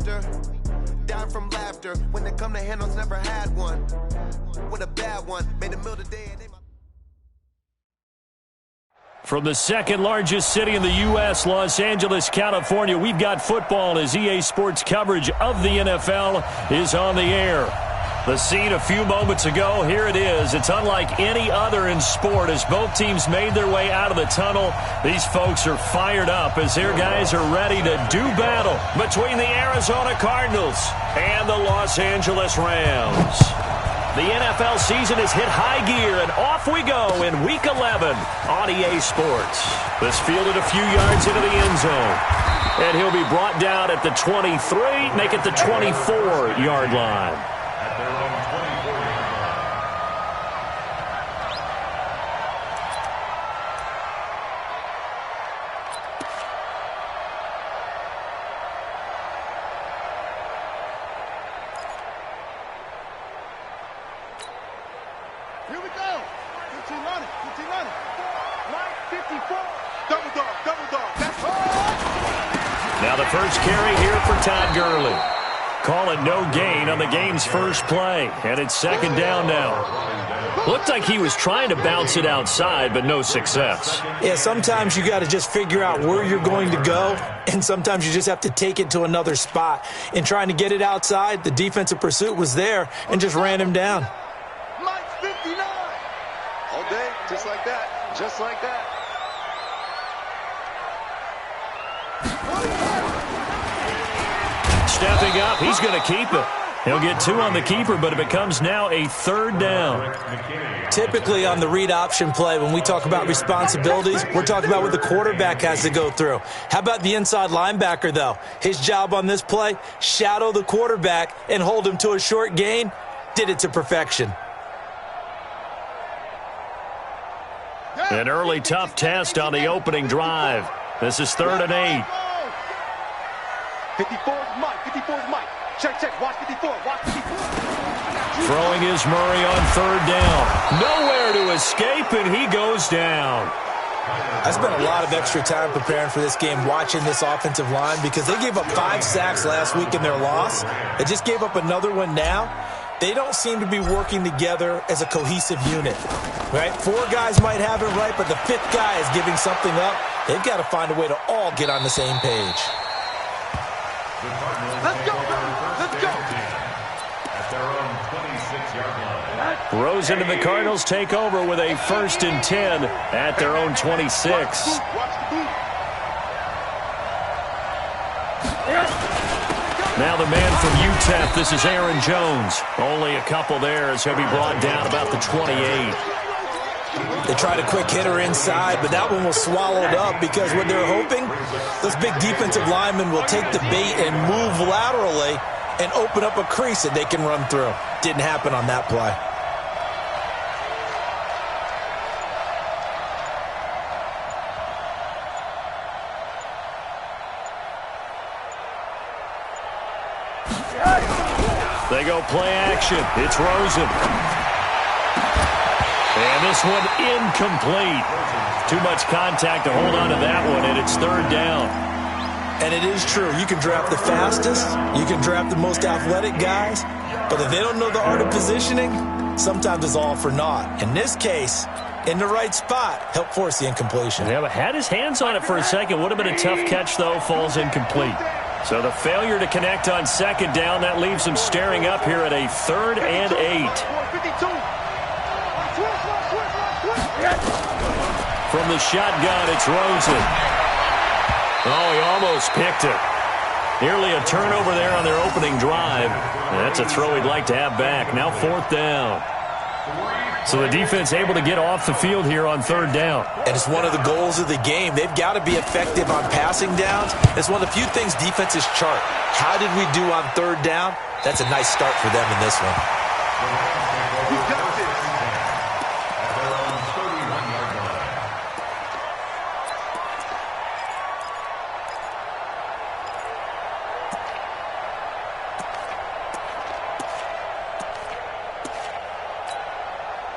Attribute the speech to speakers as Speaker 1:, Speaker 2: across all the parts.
Speaker 1: after. Down from laughter. When they come to handles, never had one. With a bad one. Made a meal today and they...
Speaker 2: From the second largest city in the U.S., Los Angeles, California, we've got football as EA Sports coverage of the NFL is on the air. The scene a few moments ago, here it is. It's unlike any other in sport as both teams made their way out of the tunnel. These folks are fired up as their guys are ready to do battle between the Arizona Cardinals and the Los Angeles Rams. The NFL season has hit high gear, and off we go in Week 11 on EA Sports. This fielded a few yards into the end zone, and he'll be brought down at the 23, make it the 24-yard line. Now the first carry here for Todd Gurley. Call it no gain on the game's first play, and it's second down now. Looked like he was trying to bounce it outside, but no success.
Speaker 3: Yeah, sometimes you got to just figure out where you're going to go, and sometimes you just have to take it to another spot. In trying to get it outside, the defensive pursuit was there and just ran him down.
Speaker 1: Mike's 59. All day, just like that. Just like that.
Speaker 2: Stepping up, he's going to keep it. He'll get 2 on the keeper, but it becomes now a third down.
Speaker 3: Typically on the read option play, when we talk about responsibilities, we're talking about what the quarterback has to go through. How about the inside linebacker, though? His job on this play, shadow the quarterback and hold him to a short gain. Did it to perfection.
Speaker 2: An early tough test on the opening drive. This is 3rd and 8.
Speaker 1: 54 is Mike. 54 is Mike. Check. Watch 54. Watch 54.
Speaker 2: Throwing is Murray on 3rd down. Nowhere to escape, and he goes down.
Speaker 3: I spent a lot of extra time preparing for this game, watching this offensive line, because they gave up 5 sacks last week in their loss. They just gave up another one now. They don't seem to be working together as a cohesive unit, right? 4 guys might have it right, but the 5th guy is giving something up. They've got to find a way to all get on the same page.
Speaker 1: Let's go, let's go.
Speaker 4: At their own 26-yard line.
Speaker 2: Rosen and the Cardinals take over with a 1st and 10 at their own 26. Now the man from UTEP, this is Aaron Jones. Only a couple there as he'll be brought down about the 28.
Speaker 3: They tried a quick hitter inside, but that one was swallowed up because what they're hoping, those big defensive linemen will take the bait and move laterally and open up a crease that they can run through. Didn't happen on that play.
Speaker 2: They go play action. It's Rosen. And this one incomplete. Too much contact to hold on to that one, and it's 3rd down.
Speaker 3: And it is true. You can draft the fastest. You can draft the most athletic guys. But if they don't know the art of positioning, sometimes it's all for naught. In this case, in the right spot, help force the incompletion.
Speaker 2: Yeah, but had his hands on it for a second. Would have been a tough catch, though. Falls incomplete. So the failure to connect on 2nd down, that leaves him staring up here at a 3rd and 8. From the shotgun, it's Rosen. Oh, he almost picked it. Nearly a turnover there on their opening drive. And that's a throw he'd like to have back. Now 4th down. So the defense able to get off the field here on 3rd down.
Speaker 3: And it's one of the goals of the game. They've got to be effective on passing downs. It's one of the few things defenses chart. How did we do on 3rd down? That's a nice start for them in this one.
Speaker 1: You got this.
Speaker 4: At their own 31-yard line.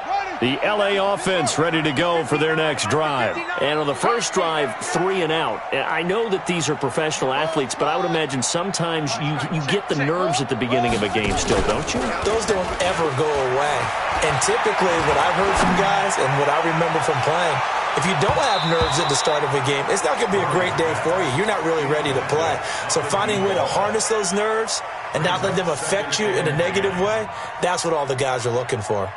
Speaker 1: Ready.
Speaker 2: The LA offense ready to go for their next drive.
Speaker 5: And on the first drive, 3 and out. I know that these are professional athletes, but I would imagine sometimes you get the nerves at the beginning of a game still, don't you?
Speaker 3: Those don't ever go away. And typically what I've heard from guys and what I remember from playing, if you don't have nerves at the start of a game, it's not going to be a great day for you. You're not really ready to play. So finding a way to harness those nerves and not let them affect you in a negative way, that's what all the guys are looking for.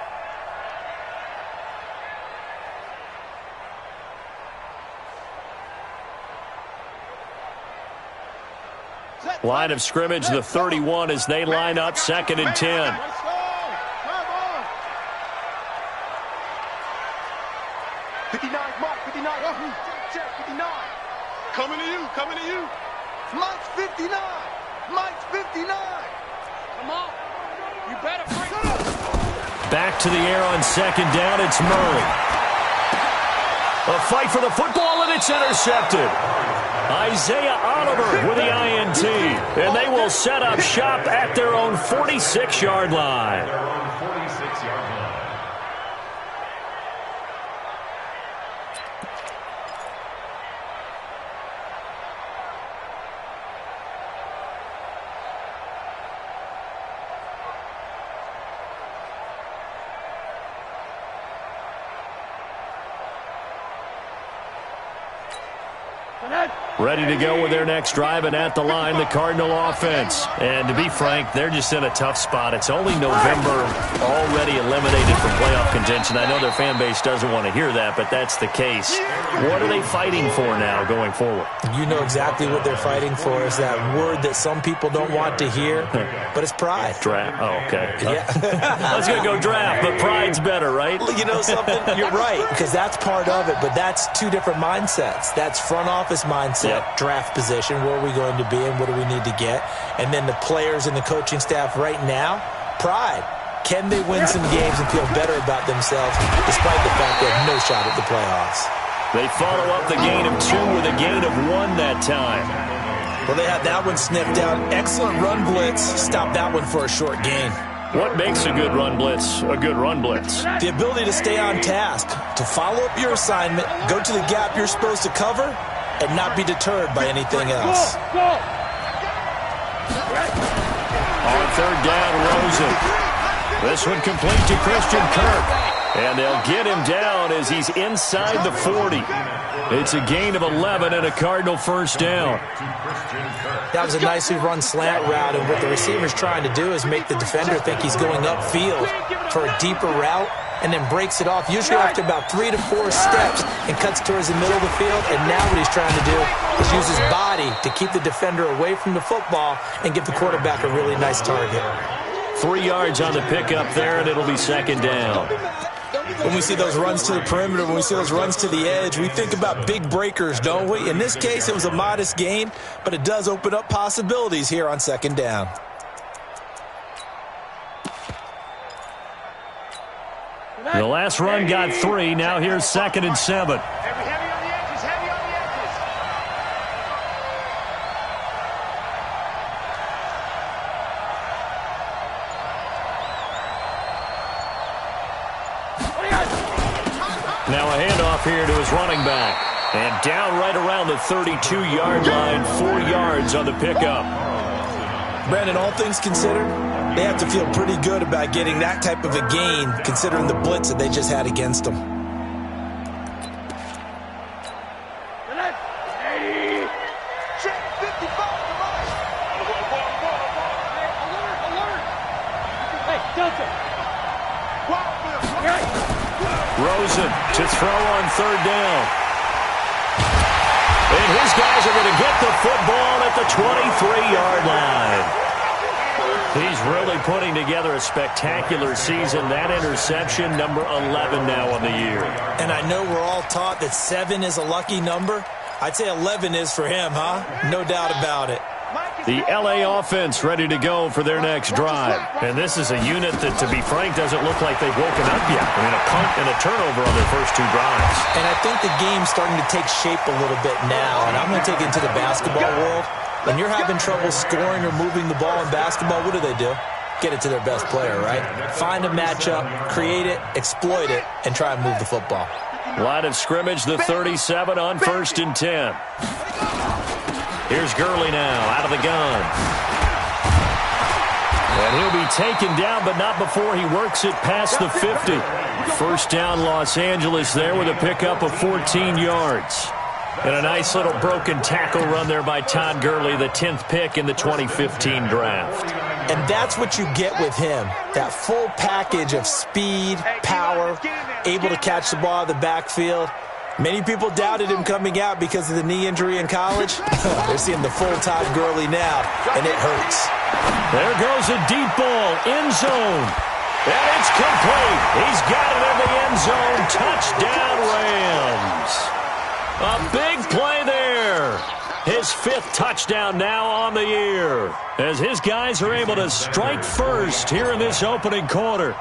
Speaker 2: Line of scrimmage, the 31 as they line up, 2nd and 10.
Speaker 4: Coming to you.
Speaker 1: Mike's 59. Mike's 59.
Speaker 6: Come on. You better bring.
Speaker 2: Back to the air on 2nd down, it's Murray. A fight for the football, and it's intercepted. Isaiah Oliver with the INT, and they will set up shop at their own 46-yard line.
Speaker 4: Their own 46-yard line.
Speaker 2: Ready to go with their next drive, and at the line, the Cardinal offense. And to be frank, they're just in a tough spot. It's only November, already eliminated from playoff contention. I know their fan base doesn't want to hear that, but that's the case. What are they fighting for now going forward?
Speaker 3: You know exactly what they're fighting for. Is that word that some people don't want to hear, but it's pride.
Speaker 2: Draft. Oh, okay.
Speaker 3: Yeah.
Speaker 2: I was going to go draft, but pride's better, right?
Speaker 3: You know something? You're right, because that's part of it, but that's two different mindsets. That's front office mindset, draft position, where are we going to be and what do we need to get? And then the players and the coaching staff right now, pride. Can they win some games and feel better about themselves despite the fact they have no shot at the playoffs?
Speaker 2: They follow up the gain of 2 with a gain of 1 that time.
Speaker 3: Well, they had that one sniffed out. Excellent run blitz. Stop that one for a short gain.
Speaker 2: What makes a good run blitz a good run blitz?
Speaker 3: The ability to stay on task, to follow up your assignment, go to the gap you're supposed to cover, and not be deterred by anything else.
Speaker 2: On 3rd down, Rosen. This one complete to Christian Kirk. And they'll get him down as he's inside the 40. It's a gain of 11 and a Cardinal 1st down.
Speaker 3: That was a nicely run slant route, and what the receiver's trying to do is make the defender think he's going upfield for a deeper route, and then breaks it off, usually after about 3 to 4 steps, and cuts towards the middle of the field. And now what he's trying to do is use his body to keep the defender away from the football and give the quarterback a really nice target.
Speaker 2: 3 yards on the pickup there, and it'll be 2nd down.
Speaker 3: When we see those runs to the perimeter, when we see those runs to the edge, we think about big breakers, don't we? In this case, it was a modest gain, but it does open up possibilities here on 2nd down.
Speaker 2: The last run got 3. Now here's 2nd and 7.
Speaker 6: Heavy on the edges, heavy on the edges.
Speaker 2: Now a handoff here to his running back. And down right around the 32-yard line, 4 yards on the pickup.
Speaker 3: Brandon, all things considered, they have to feel pretty good about getting that type of a gain, considering the blitz that they just had against them.
Speaker 2: Rosen to throw on 3rd down. And his guys are going to get the football at the 23-yard line. He's really putting together a spectacular season. That interception, number 11 now on the year.
Speaker 3: And I know we're all taught that 7 is a lucky number. I'd say 11 is for him, huh? No doubt about it.
Speaker 2: The LA offense ready to go for their next drive. And this is a unit that, to be frank, doesn't look like they've woken up yet. I mean, a punt and a turnover on their first 2 drives.
Speaker 3: And I think the game's starting to take shape a little bit now. And I'm going to take it into the basketball world. When you're having trouble scoring or moving the ball in basketball, what do? get it to their best player, right? Find a matchup, create it, exploit it, and try and move the football.
Speaker 2: Line of scrimmage, the 37 on 1st and 10. Here's Gurley now out of the gun. And he'll be taken down, but not before he works it past the 50. First down, Los Angeles there with a pickup of 14 yards. And a nice little broken tackle run there by Todd Gurley, the 10th pick in the 2015 draft.
Speaker 3: And that's what you get with him, that full package of speed, power, able to catch the ball in the backfield. Many people doubted him coming out because of the knee injury in college. They're seeing the full Todd Gurley now, and it hurts.
Speaker 2: There goes a deep ball, end zone. And it's complete. He's got it in the end zone. Touchdown, Rams. A big play there. His 5th touchdown now on the year, as his guys are able to strike first here in this opening quarter.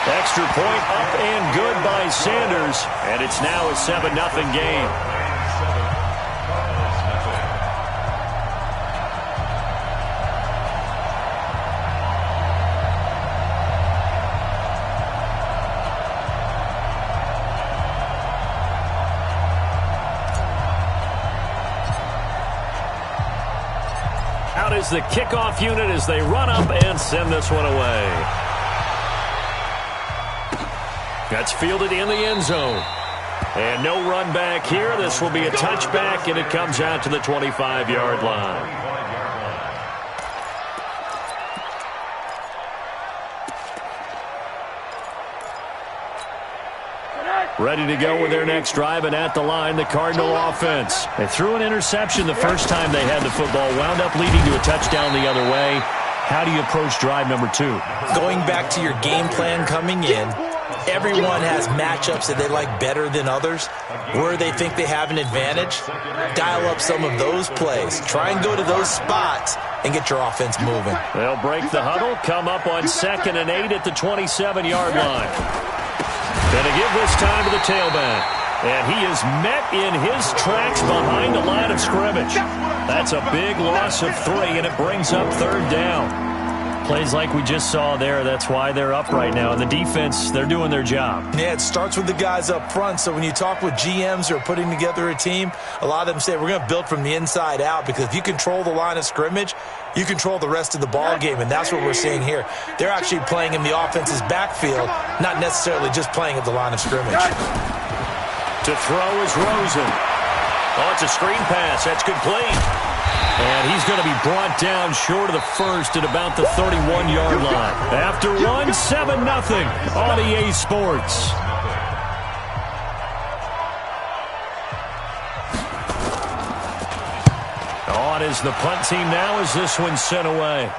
Speaker 2: Extra point up and good by Sanders, and it's now a 7-0 game. Out is the kickoff unit as they run up and send this one away. That's fielded in the end zone. And no run back here. This will be a touchback, and it comes out to the 25-yard line. Ready to go with their next drive, and at the line, the Cardinal offense. They threw an interception the first time they had the football, wound up leading to a touchdown the other way. How do you approach drive number 2?
Speaker 3: Going back to your game plan coming in, everyone has matchups that they like better than others. Where they think they have an advantage, dial up some of those plays. Try and go to those spots and get your offense moving.
Speaker 2: They'll break the huddle, come up on 2nd and 8 at the 27-yard line. Gonna give this time to the tailback. And he is met in his tracks behind the line of scrimmage. That's a big loss of 3, and it brings up 3rd down. Plays like we just saw there, that's why they're up right now. And the defense, they're doing their job.
Speaker 3: Yeah, it starts with the guys up front. So when you talk with GMs who are putting together a team, a lot of them say we're going to build from the inside out, because if you control the line of scrimmage, you control the rest of the ball game, and that's what we're seeing here. They're actually playing in the offense's backfield, not necessarily just playing at the line of scrimmage.
Speaker 2: To throw is Rosen. Oh, it's a screen pass. That's complete. And he's going to be brought down short of the first at about the 31-yard line. After 1, 7-0 on EA Sports. On is the punt team now as this one's sent away.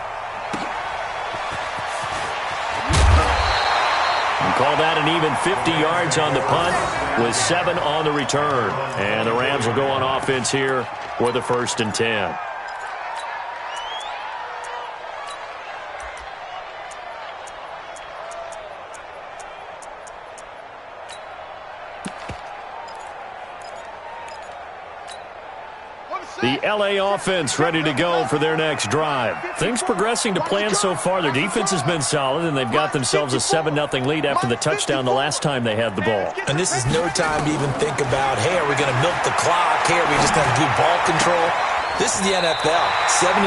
Speaker 2: Call that an even 50 yards on the punt with 7 on the return. And the Rams will go on offense here with a 1st and 10. The LA offense ready to go for their next drive. Things progressing to plan so far. Their defense has been solid, and they've got themselves a 7-0 lead after the touchdown the last time they had the ball.
Speaker 3: And this is no time to even think about, hey, are we going to milk the clock? Hey, are we just going to do ball control? This is the NFL. 7-0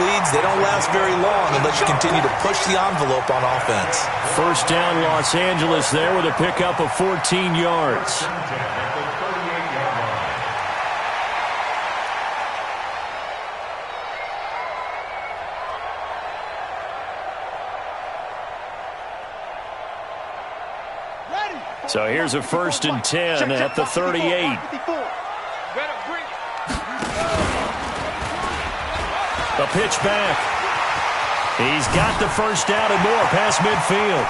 Speaker 3: leads, they don't last very long unless you continue to push the envelope on offense.
Speaker 2: First down, Los Angeles there with a pickup of 14 yards. So here's a 1st and 10 at the 38. A pitch back. He's got the first down and more past midfield.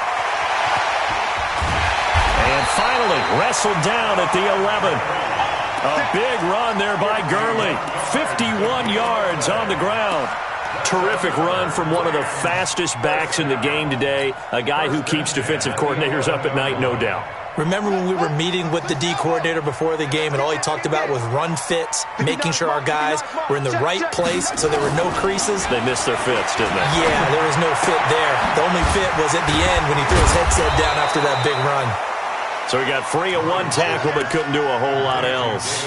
Speaker 2: And finally wrestled down at the 11. A big run there by Gurley. 51 yards on the ground. Terrific run from one of the fastest backs in the game today. A guy who keeps defensive coordinators up at night, no doubt.
Speaker 3: Remember when we were meeting with the D coordinator before the game and all he talked about was run fits, making sure our guys were in the right place so there were no creases?
Speaker 2: They missed their fits, didn't they?
Speaker 3: Yeah, there was no fit there. The only fit was at the end when he threw his headset down after that big run.
Speaker 2: So he got free of one tackle but couldn't do a whole lot else.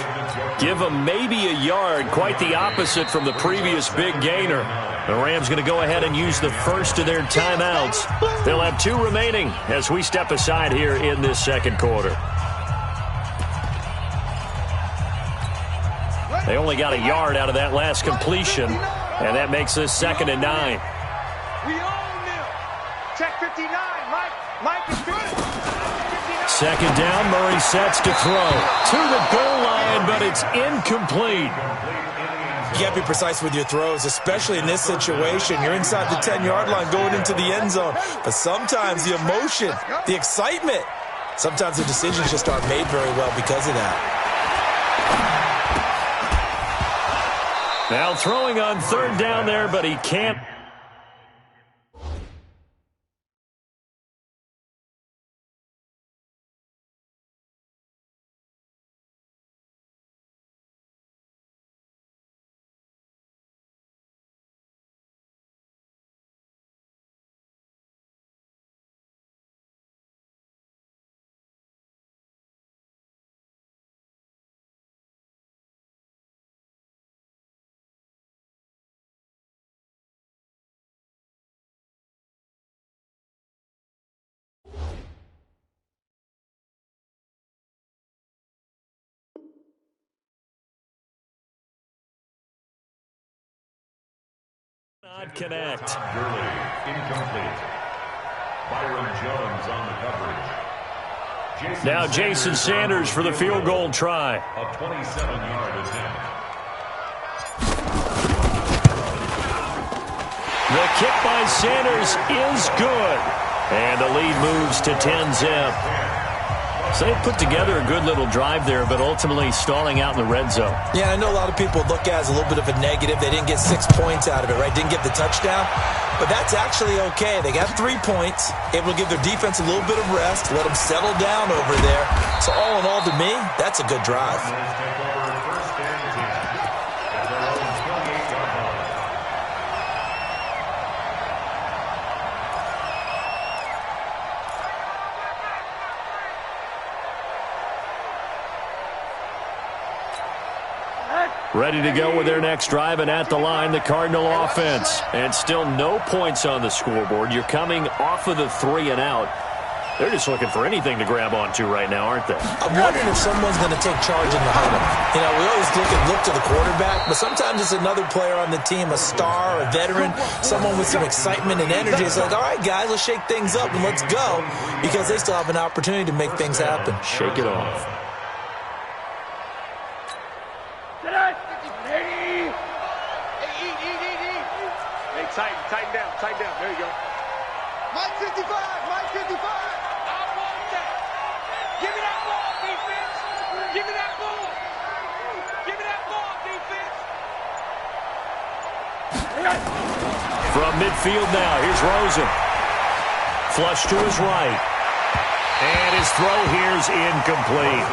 Speaker 2: Give him maybe a yard, quite the opposite from the previous big gainer. The Rams going to go ahead and use the first of their timeouts. They'll have 2 remaining as we step aside here in this second quarter. They only got a yard out of that last completion, and that makes this 2nd and 9.
Speaker 6: We own them. Check 59. Mike is good.
Speaker 2: 2nd down, Murray sets to throw. To the goal line, but it's incomplete.
Speaker 3: You got to be precise with your throws, especially in this situation. You're inside the 10-yard line going into the end zone. But sometimes the emotion, the excitement, sometimes the decisions just aren't made very well because of that.
Speaker 2: Now throwing on 3rd down there, but he can't. Not connect.
Speaker 4: Gurley, incomplete. Byron Jones on the coverage.
Speaker 2: Now Jason Sanders for the field goal try.
Speaker 4: A 27-yard attempt.
Speaker 2: The kick by Sanders is good. And the lead moves to 10-zip. So they put together a good little drive there, but ultimately stalling out in the red zone.
Speaker 3: Yeah, I know a lot of people look at it as a little bit of a negative. They didn't get 6 points out of it, right? Didn't get the touchdown. But that's actually okay. They got 3 points, able to give their defense a little bit of rest, let them settle down over there. So all in all, to me, that's a good drive.
Speaker 2: Ready to go with their next drive, and at the line, the Cardinal offense. And still no points on the scoreboard. You're coming off of the 3 and out. They're just looking for anything to grab onto right now, aren't they?
Speaker 3: I'm wondering if someone's going to take charge in the huddle. You know, we always look to the quarterback, but sometimes it's another player on the team, a star, a veteran, someone with some excitement and energy. It's like, all right, guys, let's shake things up and let's go, because they still have an opportunity to make things happen.
Speaker 2: Shake it off.
Speaker 6: Tighten down. There you go.
Speaker 1: Mike 55, Mike 55.
Speaker 6: I want that. Give me that ball, defense. Give me that ball. Give me that ball, defense.
Speaker 2: From midfield now, here's Rosen. Flush to his right. And his throw here's incomplete.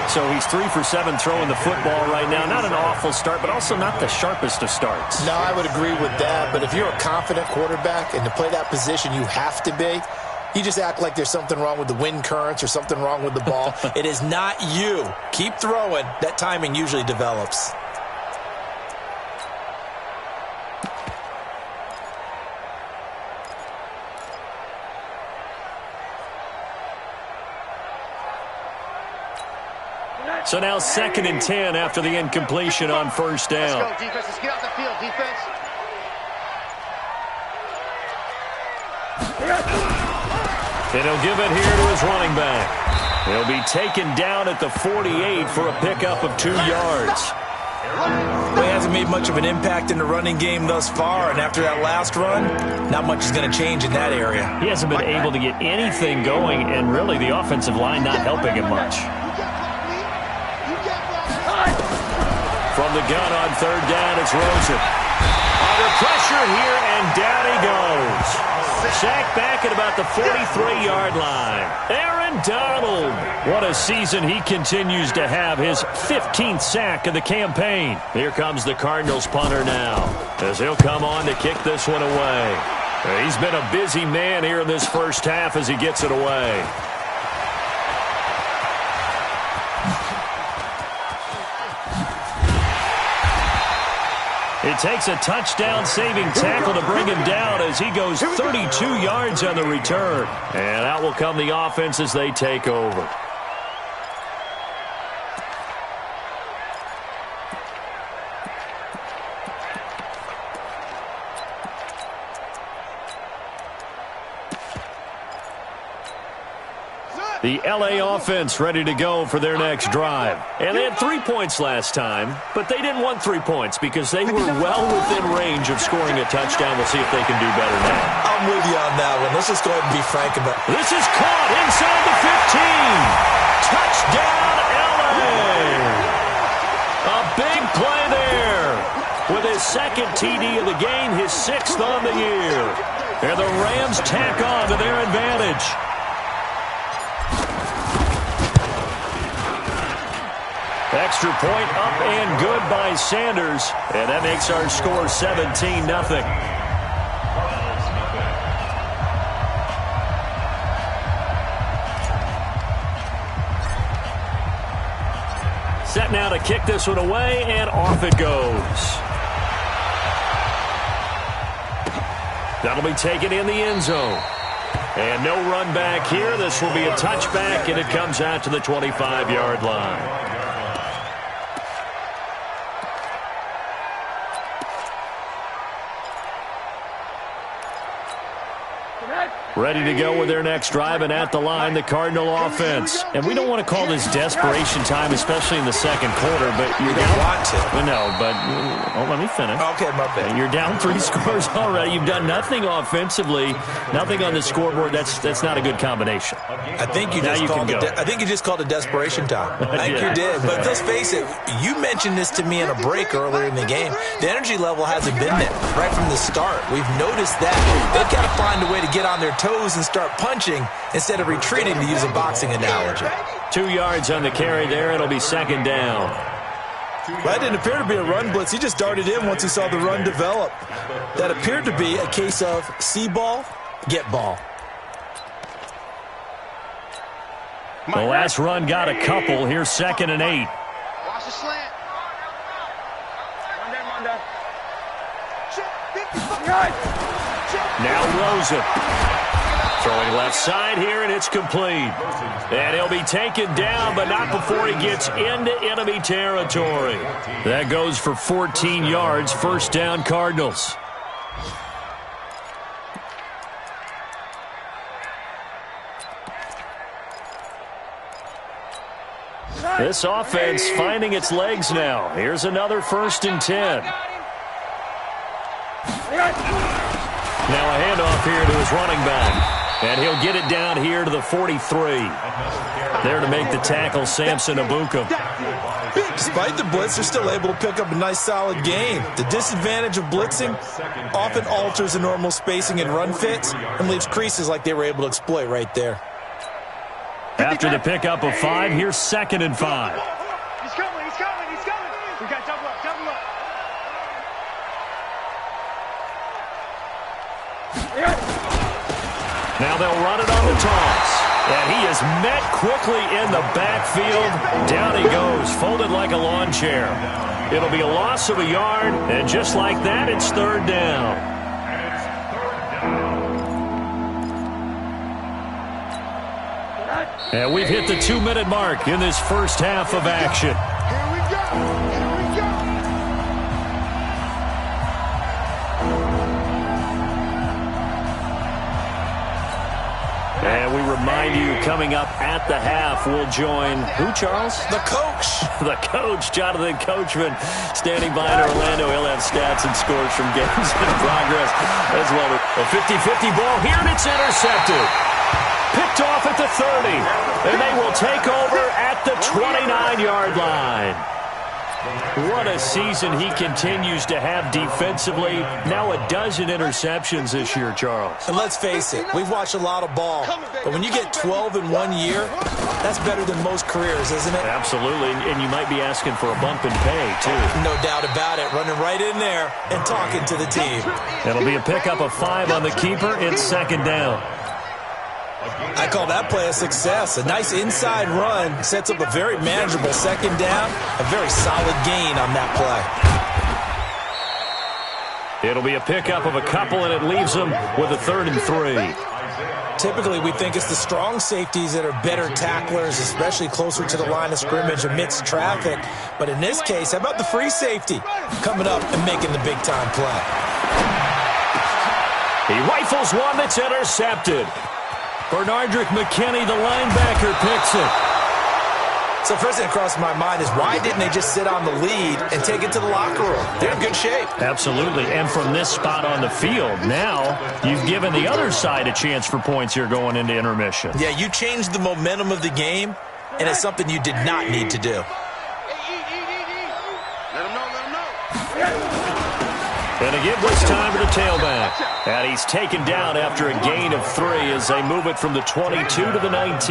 Speaker 2: So he's 3 for 7 throwing the football right now. Not an awful start, but also not the sharpest of starts.
Speaker 7: No, I would agree with that. But if you're a confident quarterback and to play that position you have to be, you just act like there's something wrong with the wind currents or something wrong with the ball.
Speaker 3: It is not you. Keep throwing. That timing usually develops.
Speaker 2: So now 2nd and 10 after the incompletion on 1st down.
Speaker 6: Let's go, defense. Let's get off the field, defense.
Speaker 2: And he'll give it here to his running back. He'll be taken down at the 48 for a pickup of 2 yards.
Speaker 3: Well, he hasn't made much of an impact in the running game thus far, and after that last run, not much is going to change in that area.
Speaker 2: He hasn't been able to get anything going, and really the offensive line not helping him much.
Speaker 1: You can't block me.
Speaker 2: From the gun on 3rd down, it's Rosen.
Speaker 5: under pressure here, and down he goes. Sacked back at about the 43-yard line. Aaron Donald. What a season he continues to have. His 15th sack of the campaign. Here comes the Cardinals punter now, as he'll come on to kick this one away. He's been a busy man here in this first half as he gets it away. It takes a touchdown-saving tackle to bring him down as he goes 32 yards on the return. And out will come the offense as they take over. The L.A. offense ready to go for their next drive. And they had 3 points last time, but they didn't want 3 points because they were well within range of scoring a touchdown. We'll see if they can do better now.
Speaker 3: I'm with you on that one. Let's just go ahead and be frank about it.
Speaker 5: This is caught inside the 15. Touchdown, L.A. A big play there. With his second TD of the game, his 6th on the year. And the Rams tack on to their advantage. Extra point up and good by Sanders. And that makes our score 17-0. Set now to kick this one away, and off it goes. That'll be taken in the end zone. And no run back here. This will be a touchback, and it comes out to the 25-yard line. Ready to go with their next drive, and at the line, the Cardinal offense. And we don't want to call this desperation time, especially in the second quarter, but you're down.
Speaker 3: Want to.
Speaker 5: No, but let me finish.
Speaker 3: Okay, my bad.
Speaker 5: You're down 3 scores already. You've done nothing offensively, nothing on the scoreboard. That's not a good combination.
Speaker 3: I think you just called it desperation time. I think you did. But let's face it, you mentioned this to me in a break earlier in the game. The energy level hasn't been there right from the start. We've noticed that. They've got to find a way to get on their toes and start punching instead of retreating, to use a boxing analogy.
Speaker 5: 2 yards on the carry there. It'll be second down.
Speaker 3: That didn't appear to be a run blitz. He just darted in once he saw the run develop. That appeared to be a case of see ball, get ball.
Speaker 5: The last run got a couple. Here's 2nd and 8.
Speaker 6: Watch the slant.
Speaker 5: Now Rosen. Throwing left side here, and it's complete. And he'll be taken down, but not before he gets into enemy territory. That goes for 14 yards. First down, Cardinals. This offense finding its legs now. Here's another 1st and 10. Now a handoff here to his running back. And he'll get it down here to the 43. There to make the tackle, Samson Abuka.
Speaker 3: Despite the blitz, they're still able to pick up a nice, solid gain. The disadvantage of blitzing often alters the normal spacing and run fits and leaves creases like they were able to exploit right there.
Speaker 5: After the pickup of 5, here's 2nd and 5.
Speaker 6: He's coming, he's coming, he's coming. We got double up, double up.
Speaker 5: Now they'll run it on the toss. And he is met quickly in the backfield. Down he goes, folded like a lawn chair. It'll be a loss of a yard, and just like that, it's 3rd down. And we've hit the 2-minute mark in this first half of action.
Speaker 6: Here we go.
Speaker 5: And we remind you, coming up at the half, we'll join who, Charles?
Speaker 3: The coach.
Speaker 5: The coach, Jonathan Coachman, standing by in Orlando. He'll have stats and scores from games in progress as well. A 50-50 ball here, and it's intercepted. Picked off at the 30, and they will take over at the 29-yard line.
Speaker 2: What a season he continues to have defensively. Now a dozen interceptions this year, Charles.
Speaker 3: And let's face it, we've watched a lot of ball. But when you get 12 in 1 year, that's better than most careers, isn't it?
Speaker 2: Absolutely, and you might be asking for a bump in pay, too.
Speaker 3: No doubt about it. Running right in there and talking to the team.
Speaker 2: It'll be a pickup of 5 on the keeper. It's second down.
Speaker 3: I call that play a success. A nice inside run sets up a very manageable second down. A very solid gain on that play.
Speaker 2: It'll be a pickup of a couple, and it leaves them with a 3rd and 3.
Speaker 3: Typically, we think it's the strong safeties that are better tacklers, especially closer to the line of scrimmage amidst traffic. But in this case, how about the free safety coming up and making the big-time play?
Speaker 2: He rifles one that's intercepted. Bernardrick McKinney, the linebacker, picks it.
Speaker 3: So first thing that crossed my mind is why didn't they just sit on the lead and take it to the locker room? They're in good shape.
Speaker 2: Absolutely, and from this spot on the field, now you've given the other side a chance for points here going into intermission.
Speaker 3: Yeah, you changed the momentum of the game, and it's something you did not need to do.
Speaker 6: Let him know.
Speaker 2: And a give this time to the tailback. And he's taken down after a gain of 3 as they move it from the 22 to the 19.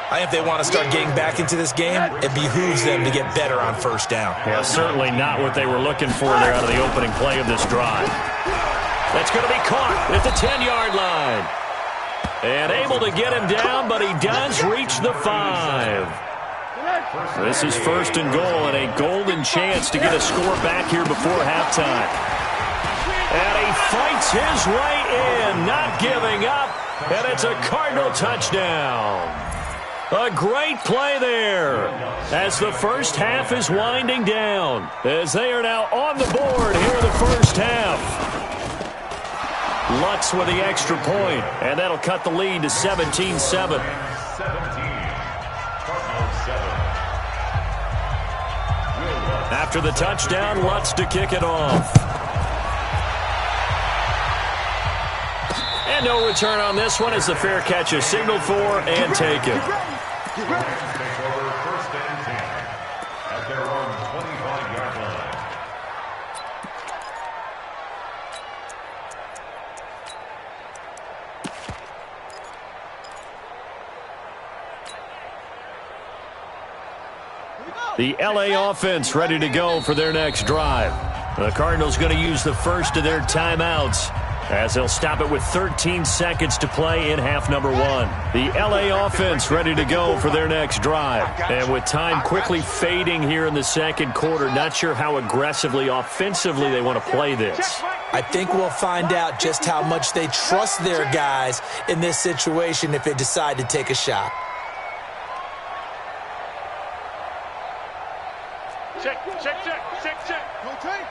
Speaker 3: I think if they want to start getting back into this game, it behooves them to get better on first down.
Speaker 2: Yeah, certainly not what they were looking for there out of the opening play of this drive. That's going to be caught at the 10-yard line. And able to get him down, but he does reach the 5. This is 1st and goal, and a golden chance to get a score back here before halftime. And he fights his way in, not giving up, and it's a Cardinal touchdown. A great play there as the first half is winding down, as they are now on the board here in the first half. Lutz with the extra point, and that'll cut the lead to 17-7. After the touchdown, Lutz to kick it off. And no return on this one as the fair catch is signaled for and taken.
Speaker 4: First and 10 at their own 25-yard line.
Speaker 2: The LA offense ready to go for their next drive. The Cardinals going to use the first of their timeouts as they'll stop it with 13 seconds to play in half number 1. The LA offense ready to go for their next drive. And with time quickly fading here in the second quarter, not sure how aggressively, offensively they want to play this.
Speaker 3: I think we'll find out just how much they trust their guys in this situation if they decide to take a shot.
Speaker 6: Check. Rotate.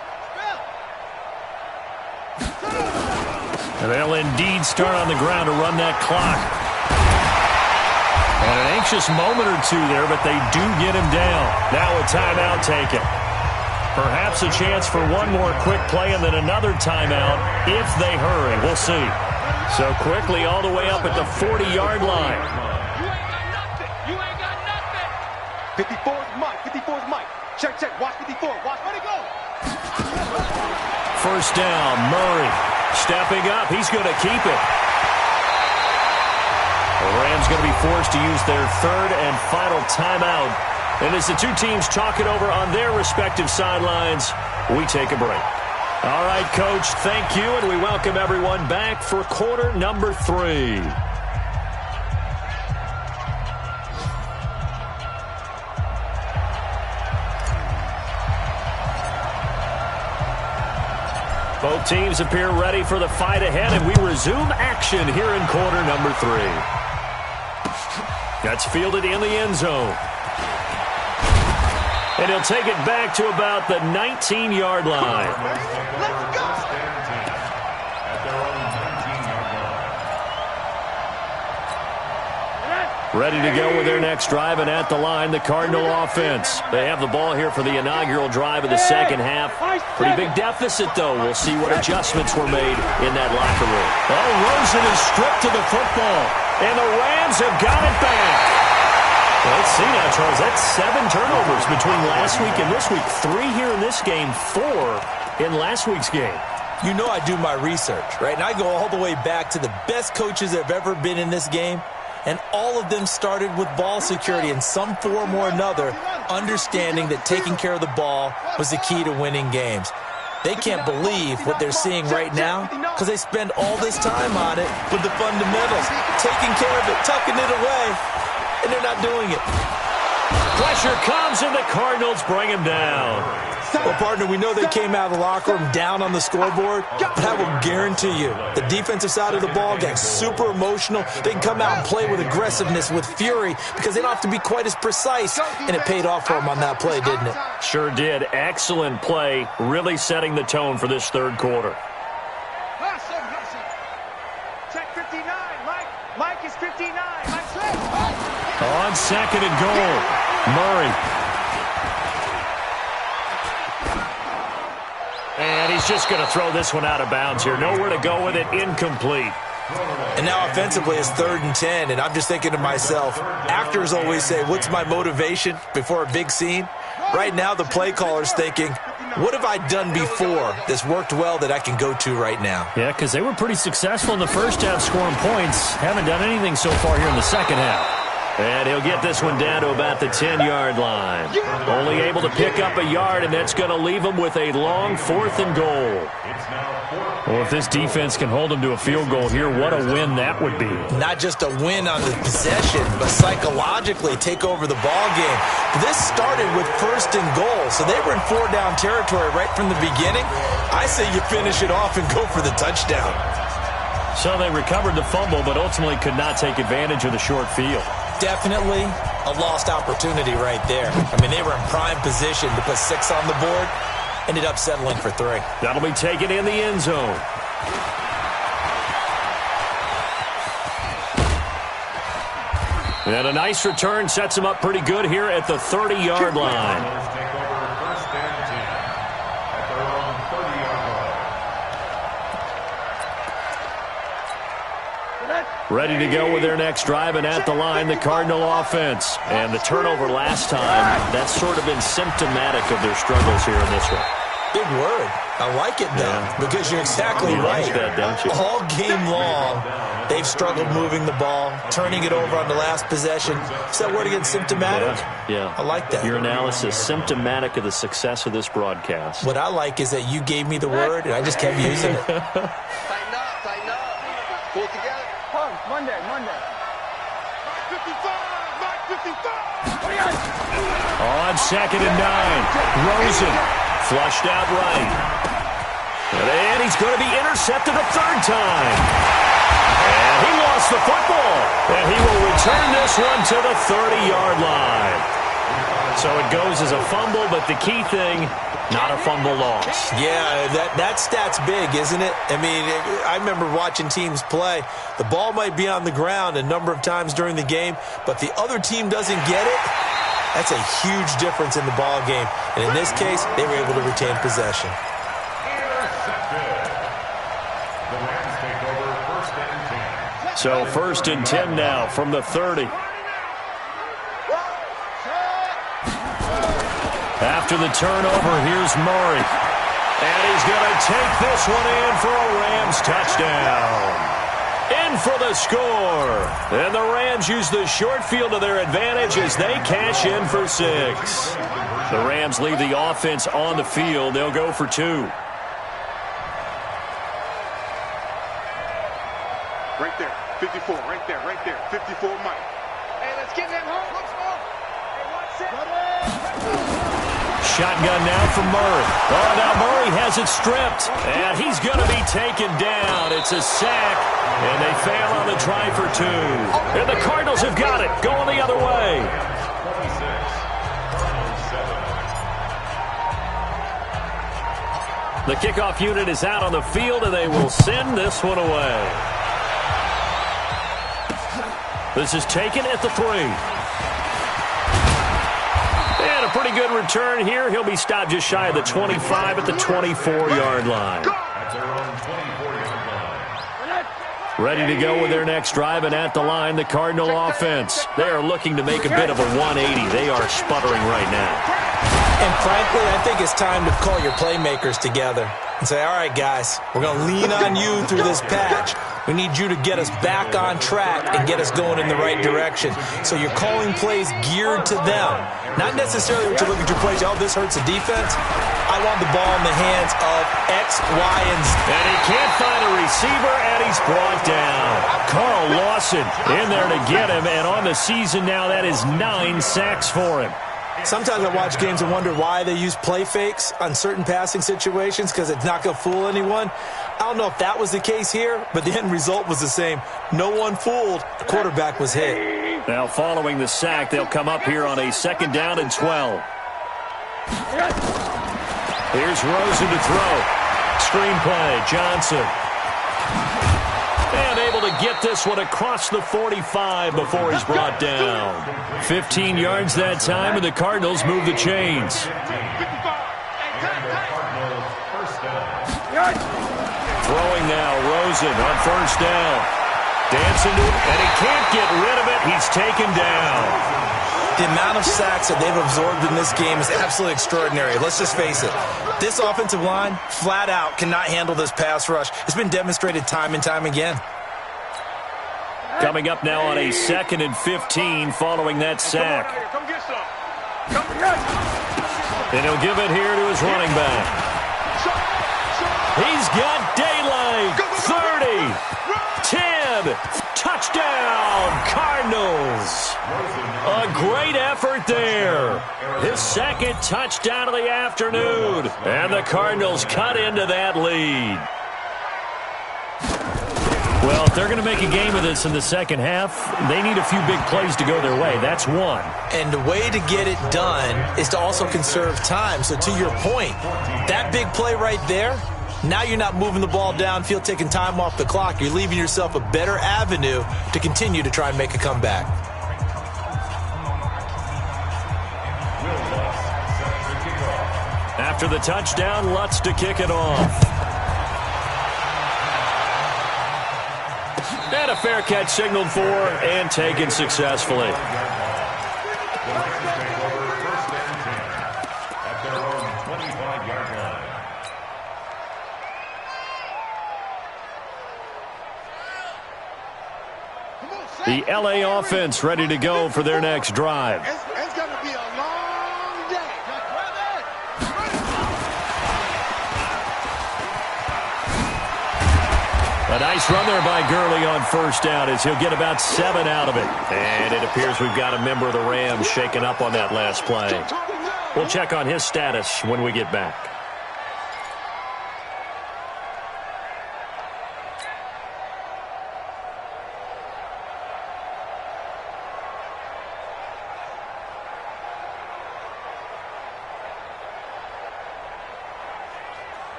Speaker 2: And they'll indeed start on the ground to run that clock. And an anxious moment or two there, but they do get him down. Now a timeout taken. Perhaps a chance for one more quick play and then another timeout if they hurry. We'll see. So quickly all the way up at the 40-yard line.
Speaker 6: You ain't got nothing. 54's Mike. Check. Watch 54. Watch. Let it go.
Speaker 2: First down, Murray. Stepping up, he's going to keep it. The Rams going to be forced to use their 3rd and final timeout. And as the two teams talk it over on their respective sidelines, we take a break. All right, Coach, thank you, and we welcome everyone back for quarter number 3. Both teams appear ready for the fight ahead, and we resume action here in quarter number 3. That's fielded in the end zone. And he'll take it back to about the 19-yard line.
Speaker 6: Let's go.
Speaker 2: Ready to go with their next drive, and at the line, the Cardinal offense. They have the ball here for the inaugural drive of the second half. Pretty big deficit, though. We'll see what adjustments were made in that locker room. Oh, Rosen is stripped to the football, and the Rams have got it back.
Speaker 5: Well, let's see now, Charles. That's 7 turnovers between last week and this week. 3 here in this game, 4 in last week's game.
Speaker 3: You know I do my research, right? And I go all the way back to the best coaches that have ever been in this game. And all of them started with ball security in some form or another, understanding that taking care of the ball was the key to winning games. They can't believe what they're seeing right now because they spend all this time on it with the fundamentals, taking care of it, tucking it away, and they're not doing it.
Speaker 5: Pressure comes, and the Cardinals bring him down.
Speaker 3: Well, partner, we know they came out of the locker room down on the scoreboard, but I will guarantee you the defensive side of the ball got super emotional. They can come out and play with aggressiveness, with fury, because they don't have to be quite as precise, and it paid off for them on that play, didn't it?
Speaker 5: Sure did. Excellent play, really setting the tone for this third quarter.
Speaker 6: Check 59. Mike is 59.
Speaker 5: On second and goal, Murray. And he's just going to throw this one out of bounds here. Nowhere to go with it. Incomplete.
Speaker 3: And now offensively it's 3rd and 10, and I'm just thinking to myself, actors always say, what's my motivation before a big scene? Right now the play caller's thinking, what have I done before that's worked well that I can go to right now?
Speaker 5: Yeah, because they were pretty successful in the first half scoring points. Haven't done anything so far here in the second half. And he'll get this one down to about the 10-yard line. Only able to pick up a yard, and that's going to leave him with a long 4th and goal. Well, if this defense can hold him to a field goal here, what a win that would be.
Speaker 3: Not just a win on the possession, but psychologically take over the ball game. This started with 1st and goal, so they were in 4-down territory right from the beginning. I say you finish it off and go for the touchdown.
Speaker 5: So they recovered the fumble, but ultimately could not take advantage of the short field.
Speaker 3: Definitely a lost opportunity right there. I mean, they were in prime position to put 6 on the board. Ended up settling for 3.
Speaker 5: That'll be taken in the end zone. And a nice return sets him up pretty good here at the 30-yard line. Ready to go with their next drive, and at the line, the Cardinal offense. And the turnover last time, that's sort of been symptomatic of their struggles here in this one.
Speaker 3: Big word. I like it, though, because you're exactly right.
Speaker 5: Like that, don't you?
Speaker 3: All game long, they've struggled moving the ball, turning it over on the last possession. Is that word again, symptomatic?
Speaker 5: Yeah.
Speaker 3: I like that.
Speaker 5: Your analysis, symptomatic of the success of this broadcast.
Speaker 3: What I like is that you gave me the word, and I just kept using it.
Speaker 6: Tighten up. Pull it together. Monday. 55.
Speaker 5: On second and 9, Rosen flushed out right. And he's going to be intercepted a 3rd time. And he lost the football. And he will return this one to the 30-yard line. So it goes as a fumble, but the key thing, not a fumble loss.
Speaker 3: Yeah, that stat's big, isn't it? I mean, I remember watching teams play. The ball might be on the ground a number of times during the game, but the other team doesn't get it. That's a huge difference in the ball game. And in this case, they were able to retain possession.
Speaker 5: So 1st and 10 now from the 30. After the turnover, here's Murray. And he's going to take this one in for a Rams touchdown. In for the score. And the Rams use the short field to their advantage as they cash in for 6. The Rams leave the offense on the field. They'll go for 2.
Speaker 8: Right there, 54, right there, 54, Mike.
Speaker 6: Hey, let's get them home. Let's go. Hey, 1 second.
Speaker 5: Shotgun now from Murray. Oh, now Murray has it stripped. And he's going to be taken down. It's a sack. And they fail on the try for 2. And the Cardinals have got it. Going the other way. The kickoff unit is out on the field, and they will send this one away. This is taken at the 3. And a pretty good return here. He'll be stopped just shy of the 25 at the 24-yard line.
Speaker 2: Ready to go with their next drive, and at the line, the Cardinal offense. They are looking to make a bit of a 180. They are sputtering right now.
Speaker 3: And frankly, I think it's time to call your playmakers together and say, all right, guys, we're going to lean on you through this patch. We need you to get us back on track and get us going in the right direction. So you're calling plays geared to them. Not necessarily what you look at your plays, oh, this hurts the defense. I want the ball in the hands of X, Y, and Z.
Speaker 2: And he can't find a receiver, and he's brought down. Carl Lawson in there to get him, and on the season now, that is 9 sacks for him.
Speaker 3: Sometimes I watch games and wonder why they use play fakes on certain passing situations, because it's not going to fool anyone. I don't know if that was the case here, but the end result was the same. No one fooled. The quarterback was hit.
Speaker 2: Now following the sack, they'll come up here on a 2nd down and 12. Here's Rosen to throw. Screen play, Johnson. And able to get this one across the 45 before he's brought down. 15 yards that time, and the Cardinals move the chains. Throwing now, Rosen on 1st down. Dancing to it, and he can't get rid of it. He's taken down.
Speaker 3: The amount of sacks that they've absorbed in this game is absolutely extraordinary. Let's just face it. This offensive line, flat out, cannot handle this pass rush. It's been demonstrated time and time again.
Speaker 2: Coming up now on a 2nd and 15 following that sack. And he'll give it here to his running back. He's got daylight. 30, 10, touchdown, Cardinals. A great effort there. His 2nd touchdown of the afternoon. And the Cardinals cut into that lead. Well, if they're going to make a game of this in the second half, they need a few big plays to go their way. That's one.
Speaker 3: And the way to get it done is to also conserve time. So to your point, that big play right there, now you're not moving the ball downfield, taking time off the clock. You're leaving yourself a better avenue to continue to try and make a comeback.
Speaker 2: After the touchdown, Lutz to kick it off. And a fair catch signaled for and taken successfully. The LA offense ready to go for their next drive.
Speaker 8: It's going to be a long day.
Speaker 2: A nice run there by Gurley on 1st down as he'll get about 7 out of it. And it appears we've got a member of the Rams shaken up on that last play. We'll check on his status when we get back.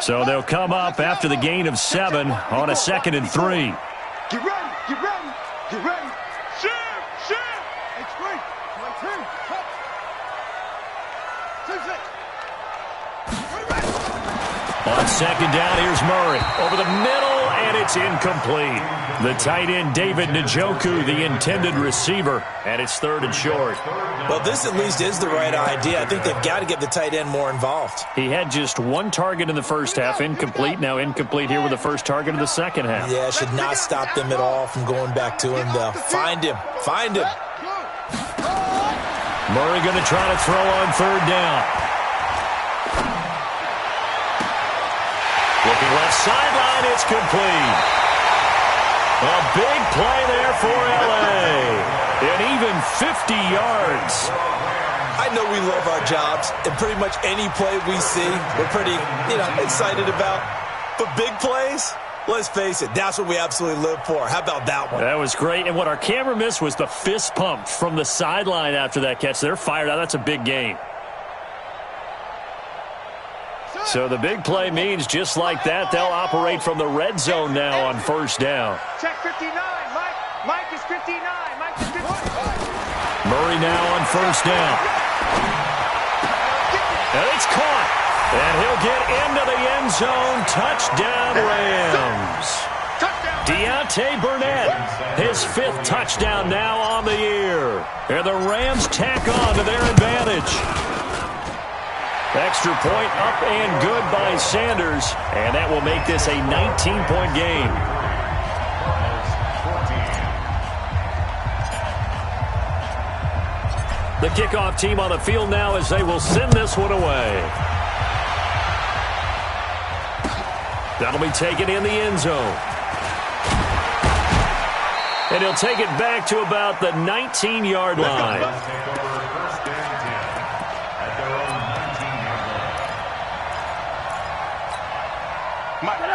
Speaker 2: So they'll come up after the gain of 7 on a 2nd and 3.
Speaker 8: Get ready, get ready, get ready. Shoot, shoot. It's free. 1, 2, 6.
Speaker 2: On 2nd down, here's Murray. Over the middle, and it's incomplete. The tight end, David Njoku, the intended receiver, and it's 3rd and short.
Speaker 3: Well, this at least is the right idea. I think they've got to get the tight end more involved.
Speaker 2: He had just 1 target in the first half, incomplete. Now incomplete here with the first target of the second half.
Speaker 3: Yeah, should not stop them at all from going back to him, though. Find him. Find him.
Speaker 2: Murray going to try to throw on 3rd down. Looking left sideline, it's complete. A big play there for L.A. And even 50 yards.
Speaker 3: I know we love our jobs, and pretty much any play we see, we're pretty, excited about. But big plays, let's face it, that's what we absolutely live for. How about that one?
Speaker 2: That was great. And what our camera missed was the fist pump from the sideline after that catch. They're fired out. That's a big game. So the big play means just like that, they'll operate from the red zone now on 1st down.
Speaker 6: Check 59. Mike is 59. Mike is 59.
Speaker 2: Murray now on 1st down. And it's caught.
Speaker 5: And he'll get into the end zone. Touchdown, Rams. Deontay Burnett, his 5th touchdown now on the year. And the Rams tack on to their advantage. Extra point up and good by Sanders. And that will make this a 19-point game. The kickoff team on the field now as they will send this one away. That'll be taken in the end zone. And he'll take it back to about the 19-yard line.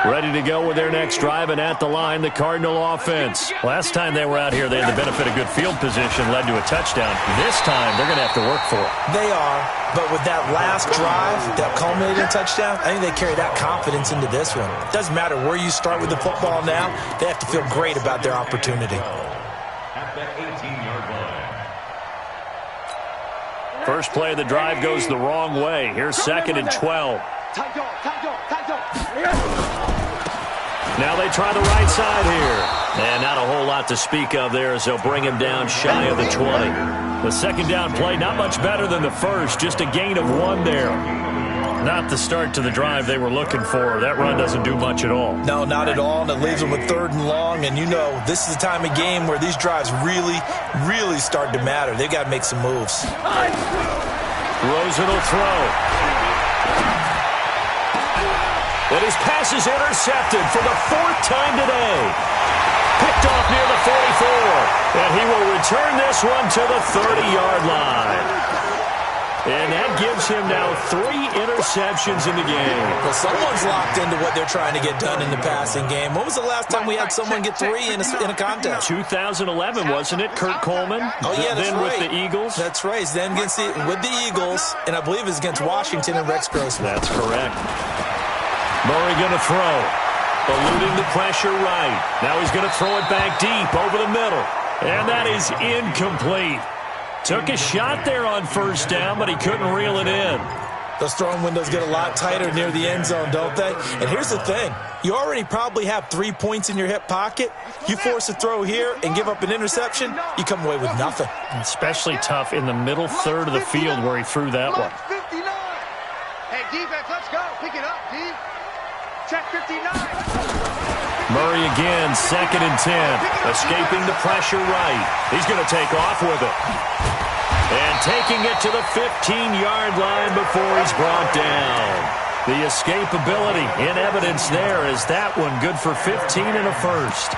Speaker 5: Ready to go with their next drive, and at the line, the Cardinal offense. Last time they were out here, they had the benefit of good field position, led to a touchdown. This time, they're going to have to work for it.
Speaker 3: They are, but with that last drive, that culminating touchdown, I think they carry that confidence into this one. It doesn't matter where you start with the football now, they have to feel great about their opportunity.
Speaker 4: At the 18-yard line.
Speaker 5: First play of the drive goes the wrong way. Here's 2nd and 12. Now they try the right side here. And not a whole lot to speak of there as they'll bring him down shy of the 20. The second down play, not much better than the first. Just a gain of 1 there. Not the start to the drive they were looking for. That run doesn't do much at all.
Speaker 3: No, not at all, and it leaves them with 3rd and long. And you know, this is the time of game where these drives really, really start to matter. They've got to make some moves.
Speaker 5: Rosen will throw. And his pass is intercepted for the 4th time today. Picked off near the 44. And he will return this one to the 30-yard line. And that gives him now 3 interceptions in the game.
Speaker 3: Well, someone's locked into what they're trying to get done in the passing game. When was the last time we had someone get 3 in a contest?
Speaker 5: 2011, wasn't it? Kurt Coleman?
Speaker 3: Oh, yeah, that's
Speaker 5: then
Speaker 3: right.
Speaker 5: With the Eagles?
Speaker 3: That's right. Then with the Eagles, and I believe it's against Washington and Rex Grossman.
Speaker 5: That's correct. Murray going to throw. Eluding the pressure right. Now he's going to throw it back deep over the middle. And that is incomplete. Took a shot there on 1st down, but he couldn't reel it in.
Speaker 3: Those throwing windows get a lot tighter near the end zone, don't they? And here's the thing. You already probably have 3 points in your hip pocket. You force a throw here and give up an interception, you come away with nothing.
Speaker 5: Especially tough in the middle 3rd of the field where he threw that one.
Speaker 6: Hey, defense, let's go. Pick it up, D. Check 59.
Speaker 5: Murray again, 2nd and 10. Escaping the pressure right. He's going to take off with it. And taking it to the 15-yard line before he's brought down. The escapability in evidence there as that one good for 15 and a first.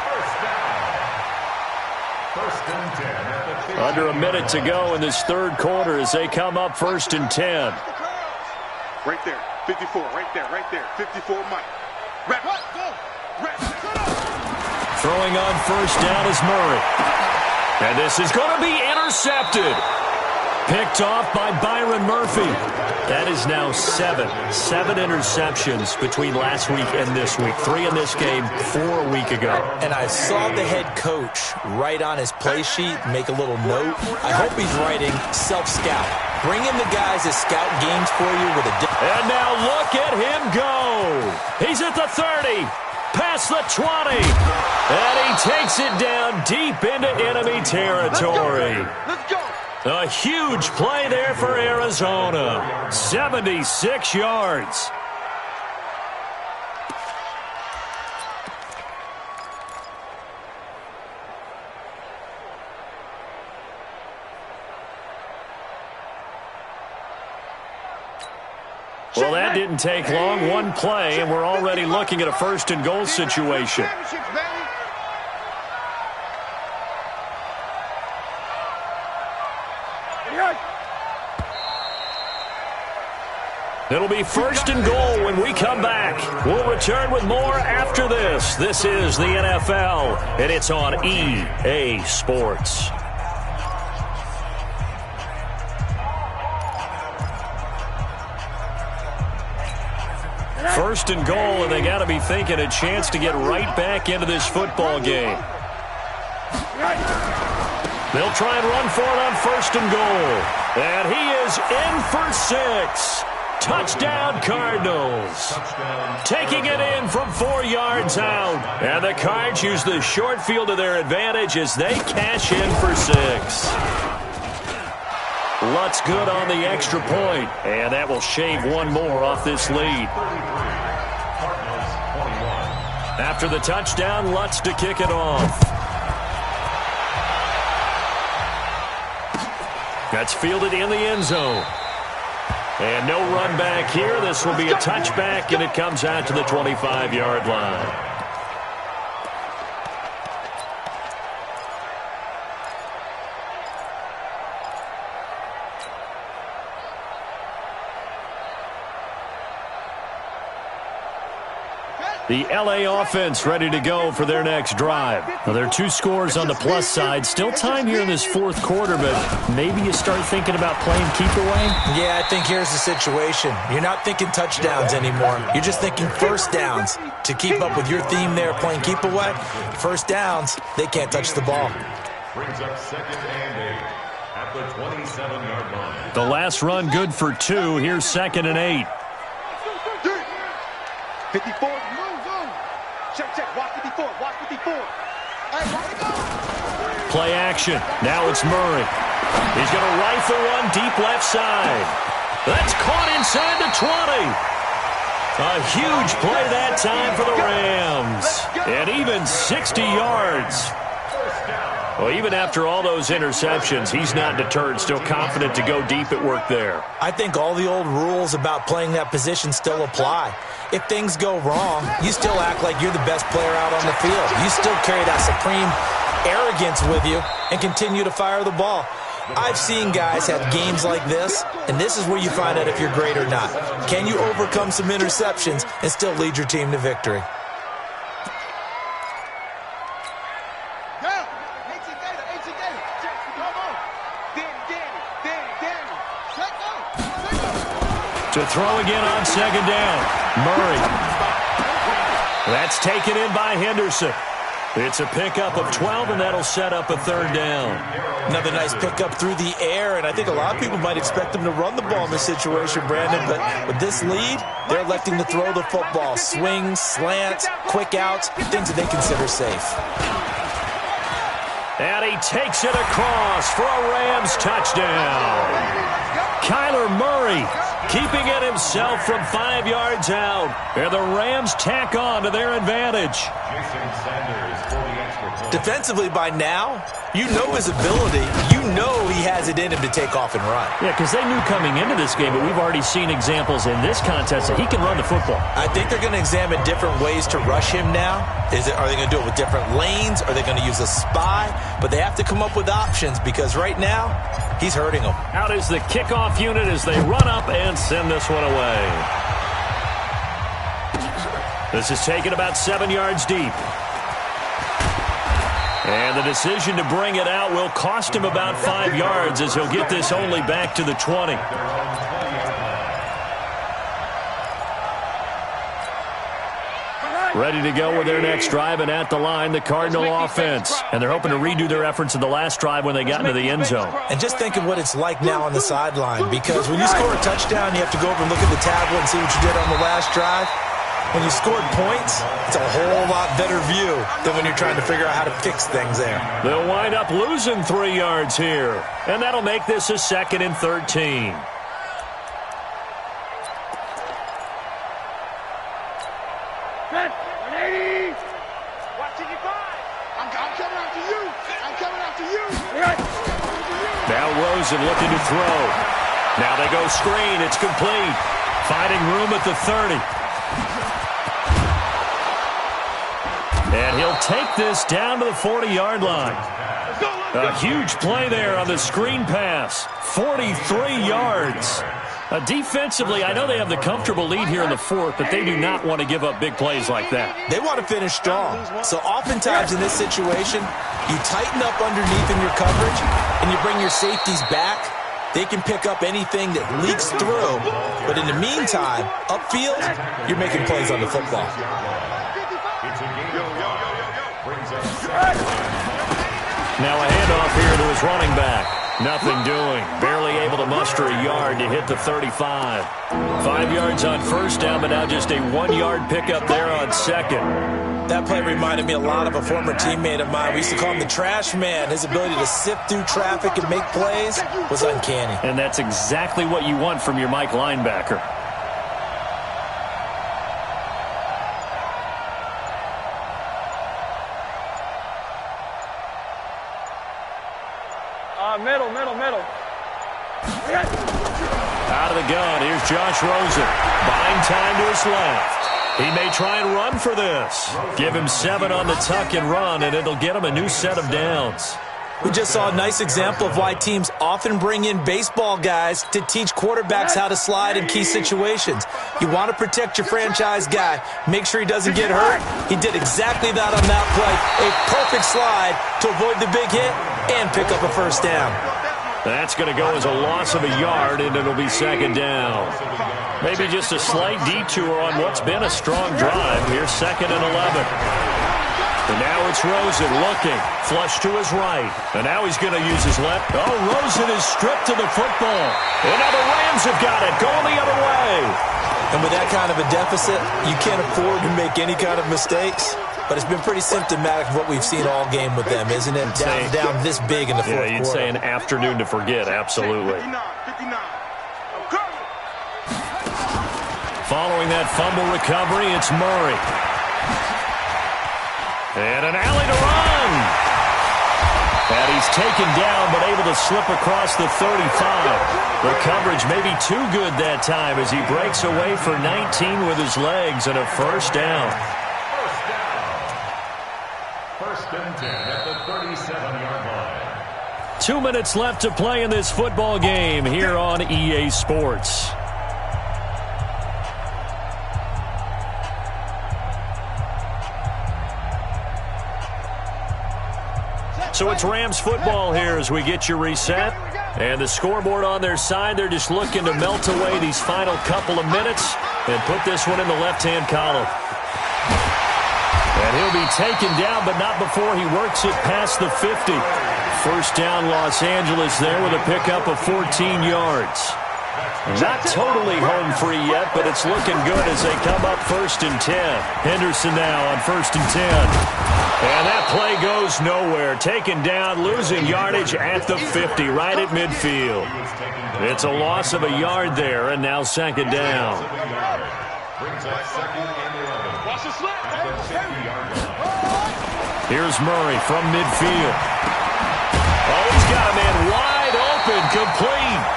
Speaker 5: Under a minute to go in this 3rd quarter as they come up 1st and 10.
Speaker 8: Right there, 54, right there, 54, Mike. Red, what? Go! Red,
Speaker 5: Throwing on 1st down is Murray. And this is going to be intercepted. Picked off by Byron Murphy. That is now 7 interceptions between last week and this week. 3 in this game, 4 a week ago.
Speaker 3: And I saw the head coach write on his play sheet, make a little note. I hope he's writing self-scout. Bring in the guys that scout games for you with a...
Speaker 5: And now look at him go. He's at the 30, past the 20. And he takes it down deep into enemy territory.
Speaker 6: Let's go.
Speaker 5: A huge play there for Arizona. 76 yards. Well, that didn't take long. 1 play, and we're already looking at a 1st and goal situation. It'll be 1st and goal when we come back. We'll return with more after this. This is the NFL, and it's on EA Sports. First and goal, and they got to be thinking a chance to get right back into this football game. They'll try and run for it on 1st and goal. And he is in for 6. Touchdown, Cardinals. Taking it in from 4 yards out. And the Cards use the short field to their advantage as they cash in for 6. Lutz good on the extra point. And that will shave one more off this lead. After the touchdown, Lutz to kick it off. That's fielded in the end zone. And no run back here. This will be a touchback, and it comes out to the 25-yard line. The L.A. offense ready to go for their next drive. Now, there are 2 scores on the plus side. Still time here in this 4th quarter, but maybe you start thinking about playing keep away?
Speaker 3: Yeah, I think here's the situation. You're not thinking touchdowns anymore. You're just thinking first downs. To keep up with your theme there, playing keep away, first downs, they can't touch the ball.
Speaker 4: Brings up 2nd and 8 at the 27-yard line.
Speaker 2: The last run good for 2. Here's 2nd and 8.
Speaker 8: 54. Check, check. Watch 54. Watch 54.
Speaker 2: Play action. Now it's Murray. He's going to rifle one deep left side. That's caught inside the 20. A huge play that time for the Rams. And even 60 yards. Well, even after all those interceptions, he's not deterred, still confident to go deep at work there.
Speaker 3: I think all the old rules about playing that position still apply. If things go wrong, you still act like you're the best player out on the field. You still carry that supreme arrogance with you and continue to fire the ball. I've seen guys have games like this, and this is where you find out if you're great or not. Can you overcome some interceptions and still lead your team to victory?
Speaker 2: To throw again on 2nd down. Murray. That's taken in by Henderson. It's a pickup of 12, and that'll set up a 3rd down.
Speaker 3: Another nice pickup through the air, and I think a lot of people might expect them to run the ball in this situation, Brandon, but with this lead, they're electing to throw the football. Swings, slants, quick outs, things that they consider safe.
Speaker 2: And he takes it across for a Rams touchdown. Kyler Murray keeping it himself from 5 yards out. And the Rams tack on to their advantage.
Speaker 3: Defensively by now, you know his ability. You know he has it in him to take off and run.
Speaker 2: Yeah, because they knew coming into this game, but we've already seen examples in this contest that he can run the football.
Speaker 3: I think they're going to examine different ways to rush him now. Are they going to do it with different lanes? Are they going to use a spy? But they have to come up with options because right now, he's hurting them.
Speaker 2: Out is the kickoff unit as they run up and send this one away. This is taken about 7 yards deep. And the decision to bring it out will cost him about 5 yards as he'll get this only back to the 20. Ready to go with their next drive, and at the line, the Cardinal offense. And they're hoping to redo their efforts in the last drive when they got into the end zone.
Speaker 3: And just think of what it's like now on the sideline, because when you score a touchdown, you have to go over and look at the tablet and see what you did on the last drive. When you scored points, it's a whole lot better view than when you're trying to figure out how to fix things there.
Speaker 2: They'll wind up losing 3 yards here, and that'll make this a 2nd and 13. Now Rosen looking to throw. Now they go screen. It's complete. Finding room at the 30. And he'll take this down to the 40-yard line. A huge play there on the screen pass. 43 yards. Defensively, I know they have the comfortable lead here in the 4th, but they do not want to give up big plays like that.
Speaker 3: They want to finish strong. So oftentimes in this situation, you tighten up underneath in your coverage, and you bring your safeties back. They can pick up anything that leaks through. But in the meantime, upfield, you're making plays on the football.
Speaker 2: Now a handoff here to his running back.
Speaker 5: Nothing doing. Barely able to muster a yard to hit the 35. 5 yards on first down, but now just a 1-yard pickup there on second.
Speaker 3: That play reminded me a lot of a former teammate of mine. We used to call him the trash man. His ability to sift through traffic and make plays was uncanny.
Speaker 5: And that's exactly what you want from your Mike linebacker.
Speaker 6: Middle.
Speaker 5: Out of the gun, here's Josh Rosen. Buying time to his left. He may try and run for this. Give him 7 on the tuck and run, and it'll get him a new set of downs.
Speaker 3: We just saw a nice example of why teams often bring in baseball guys to teach quarterbacks how to slide in key situations. You want to protect your franchise guy. Make sure he doesn't get hurt. He did exactly that on that play. A perfect slide to avoid the big hit and pick up a first down.
Speaker 5: That's going to go as a loss of a yard, and it'll be second down. Maybe just a slight detour on what's been a strong drive. Here's 2nd and 11. And now it's Rosen looking, flush to his right. And now he's going to use his left. Oh, Rosen is stripped to the football. And now the Rams have got it, going the other way.
Speaker 3: And with that kind of a deficit, you can't afford to make any kind of mistakes. But it's been pretty symptomatic of what we've seen all game with them, isn't it? Down this big in the fourth quarter.
Speaker 5: Yeah, you'd say an afternoon to forget, absolutely. Following that fumble recovery, it's Murray. And an alley to run. And he's taken down, but able to slip across the 35. The coverage may be too good that time as he breaks away for 19 with his legs and a first down.
Speaker 4: First and 10 at the 37-yard line.
Speaker 5: 2 minutes left to play in this football game here on EA Sports. So it's Rams football here as we get you reset. And the scoreboard on their side, they're just looking to melt away these final couple of minutes and put this one in the left-hand column. And he'll be taken down, but not before he works it past the 50. First down, Los Angeles there with a pickup of 14 yards. Not totally home free yet, but it's looking good as they come up 1st and 10. Henderson now on 1st and 10. And that play goes nowhere. Taken down, losing yardage at the 50, right at midfield. It's a loss of a yard there, and now second down. Here's Murray from midfield. Oh, he's got a man wide open, complete.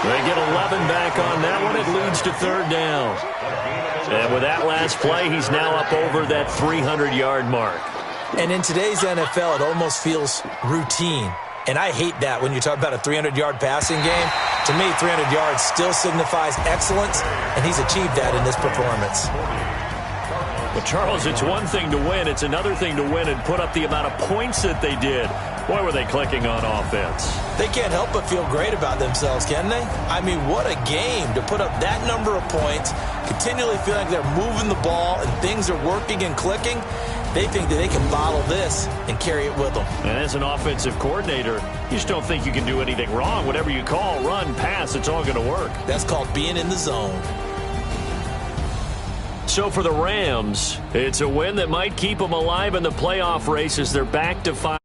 Speaker 5: They get 11 back on that one. It leads to third down. And with that last play, he's now up over that 300-yard mark.
Speaker 3: And in today's NFL, it almost feels routine. And I hate that when you talk about a 300-yard passing game. To me, 300 yards still signifies excellence, and he's achieved that in this performance.
Speaker 5: But, Charles, it's one thing to win. It's another thing to win and put up the amount of points that they did. Boy, were they clicking on offense.
Speaker 3: They can't help but feel great about themselves, can they? I mean, what a game to put up that number of points, continually feeling like they're moving the ball and things are working and clicking. They think that they can bottle this and carry it with them. And
Speaker 5: as an offensive coordinator, you just don't think you can do anything wrong. Whatever you call, run, pass, it's all going to work.
Speaker 3: That's called being in the zone.
Speaker 5: So for the Rams, it's a win that might keep them alive in the playoff race as they're back to 5.